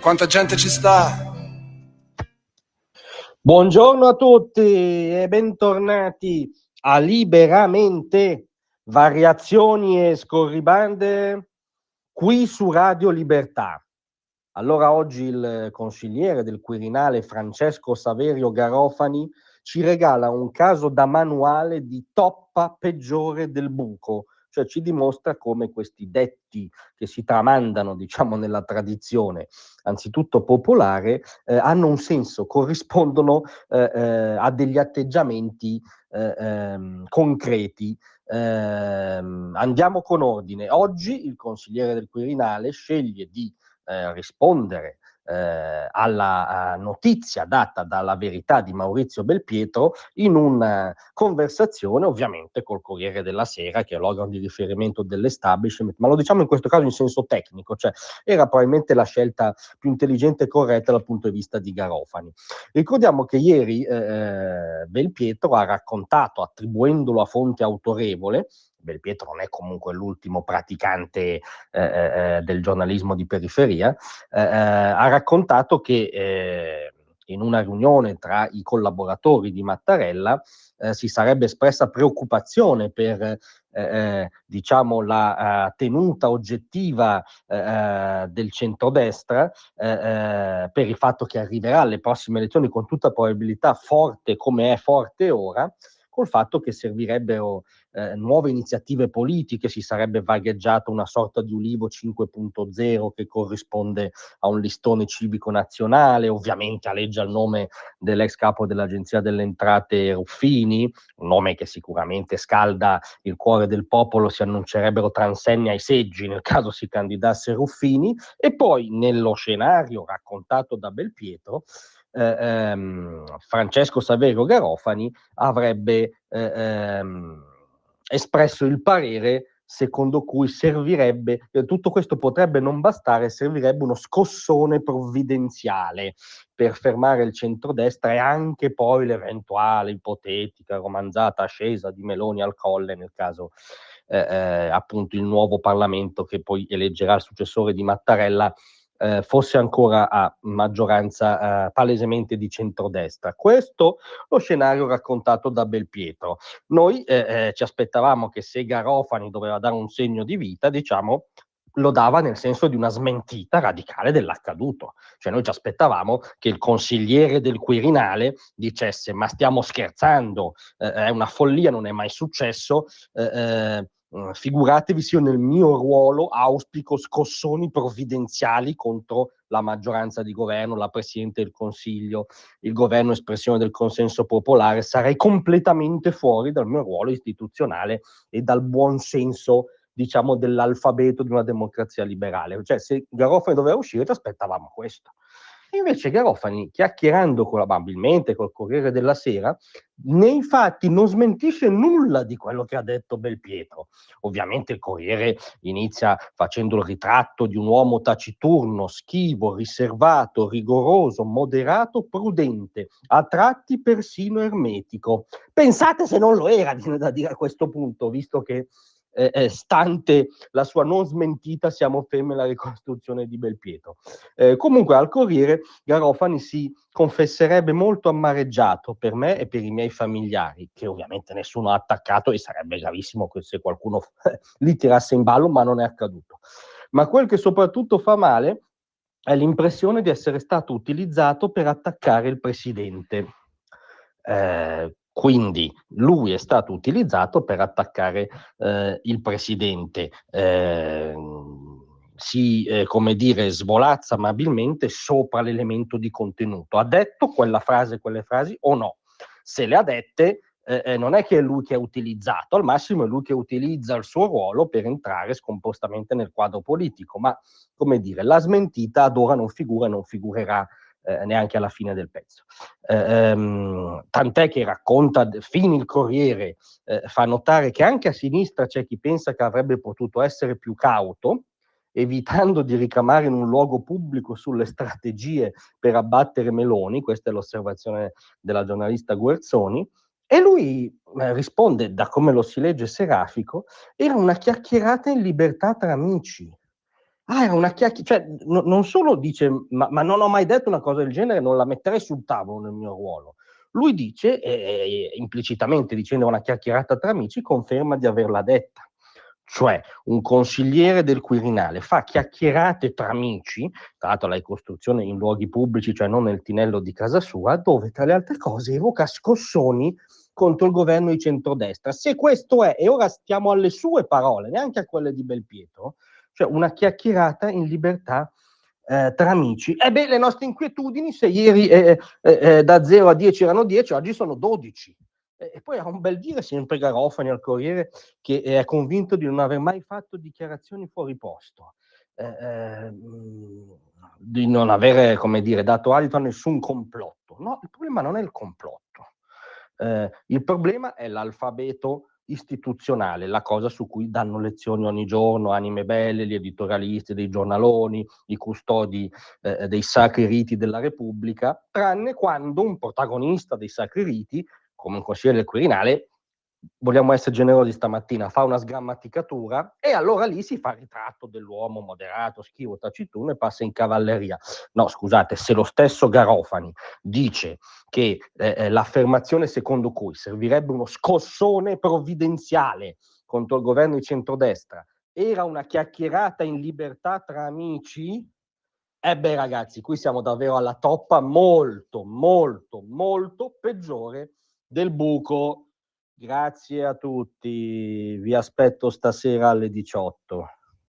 quanta gente ci sta? Buongiorno a tutti e bentornati a Liberamente, variazioni e scorribande qui su Radio Libertà. Allora oggi il consigliere del Quirinale Francesco Saverio Garofani ci regala un caso da manuale di toppa peggiore del buco, cioè ci dimostra come questi detti che si tramandano, diciamo, nella tradizione, anzitutto popolare, hanno un senso, corrispondono a degli atteggiamenti concreti. Andiamo con ordine. Oggi il consigliere del Quirinale sceglie di rispondere alla notizia data dalla Verità di Maurizio Belpietro in una conversazione ovviamente col Corriere della Sera, che è l'organo di riferimento dell'establishment, ma lo diciamo in questo caso in senso tecnico, cioè era probabilmente la scelta più intelligente e corretta dal punto di vista di Garofani. Ricordiamo che ieri Belpietro ha raccontato, attribuendolo a fonte autorevole, Belpietro non è comunque l'ultimo praticante del giornalismo di periferia, ha raccontato che in una riunione tra i collaboratori di Mattarella si sarebbe espressa preoccupazione per diciamo la tenuta oggettiva del centrodestra per il fatto che arriverà alle prossime elezioni con tutta probabilità forte come è forte ora, col fatto che servirebbero nuove iniziative politiche, si sarebbe vagheggiato una sorta di Ulivo 5.0 che corrisponde a un listone civico nazionale, ovviamente aleggia il nome dell'ex capo dell'Agenzia delle Entrate Ruffini, un nome che sicuramente scalda il cuore del popolo, si annuncerebbero transenni ai seggi nel caso si candidasse Ruffini, e poi nello scenario raccontato da Belpietro Francesco Saverio Garofani avrebbe espresso il parere secondo cui servirebbe, tutto questo potrebbe non bastare, servirebbe uno scossone provvidenziale per fermare il centrodestra e anche poi l'eventuale ipotetica romanzata ascesa di Meloni al Colle nel caso appunto il nuovo Parlamento che poi eleggerà il successore di Mattarella fosse ancora a maggioranza palesemente di centrodestra. Questo lo scenario raccontato da Belpietro. Noi ci aspettavamo che se Garofani doveva dare un segno di vita, diciamo, lo dava nel senso di una smentita radicale dell'accaduto. Cioè noi ci aspettavamo che il consigliere del Quirinale dicesse ma stiamo scherzando, è una follia, non è mai successo, figuratevi se io nel mio ruolo auspico scossoni provvidenziali contro la maggioranza di governo, la Presidente del Consiglio, il governo espressione del consenso popolare, sarei completamente fuori dal mio ruolo istituzionale e dal buon senso, diciamo, dell'alfabeto di una democrazia liberale. Cioè, se Garofani doveva uscire, ci aspettavamo questo. E invece Garofani, chiacchierando probabilmente col Corriere della Sera, nei fatti non smentisce nulla di quello che ha detto Belpietro. Ovviamente il Corriere inizia facendo il ritratto di un uomo taciturno, schivo, riservato, rigoroso, moderato, prudente, a tratti persino ermetico. Pensate se non lo era, viene da dire a questo punto, visto che stante la sua non smentita siamo fermi alla ricostruzione di Belpietro. Comunque al Corriere Garofani si confesserebbe molto amareggiato per me e per i miei familiari, che ovviamente nessuno ha attaccato e sarebbe gravissimo se qualcuno li tirasse in ballo, ma non è accaduto. Ma quel che soprattutto fa male è l'impressione di essere stato utilizzato per attaccare il presidente. Quindi lui è stato utilizzato per attaccare il presidente. Come dire, svolazza amabilmente sopra l'elemento di contenuto. Ha detto quella frase, quelle frasi o no? Se le ha dette, non è che è lui che ha utilizzato, al massimo è lui che utilizza il suo ruolo per entrare scompostamente nel quadro politico, ma come dire, la smentita ad ora non figura e non figurerà neanche alla fine del pezzo. Tant'è che racconta, fin il Corriere fa notare che anche a sinistra c'è chi pensa che avrebbe potuto essere più cauto, evitando di ricamare in un luogo pubblico sulle strategie per abbattere Meloni, questa è l'osservazione della giornalista Guerzoni, e lui risponde, da come lo si legge serafico, era una chiacchierata in libertà tra amici. Era una chiacchierata, cioè non solo dice, ma non ho mai detto una cosa del genere, non la metterei sul tavolo nel mio ruolo. Lui dice, implicitamente dicendo una chiacchierata tra amici, conferma di averla detta. Cioè, un consigliere del Quirinale fa chiacchierate tra amici, tra l'altro la ricostruzione in luoghi pubblici, cioè non nel tinello di casa sua, dove tra le altre cose evoca scossoni contro il governo di centrodestra. Se questo è, e ora stiamo alle sue parole, neanche a quelle di Belpietro, cioè una chiacchierata in libertà tra amici. Le nostre inquietudini, se ieri da 0 a 10 erano 10, oggi sono 12. E poi ha un bel dire sempre Garofani al Corriere, che è convinto di non aver mai fatto dichiarazioni fuori posto, di non avere, come dire, dato adito a nessun complotto. No, il problema non è il complotto, il problema è l'alfabeto istituzionale, la cosa su cui danno lezioni ogni giorno Anime Belle, gli editorialisti dei giornaloni, i custodi dei sacri riti della Repubblica, tranne quando un protagonista dei sacri riti, come un consigliere del Quirinale, vogliamo essere generosi stamattina, fa una sgrammaticatura e allora lì si fa il ritratto dell'uomo moderato, schivo, taciturno e passa in cavalleria. No, scusate, se lo stesso Garofani dice che l'affermazione secondo cui servirebbe uno scossone provvidenziale contro il governo di centrodestra era una chiacchierata in libertà tra amici, ragazzi, qui siamo davvero alla toppa molto, molto, molto peggiore del buco. Grazie a tutti, vi aspetto stasera alle 18.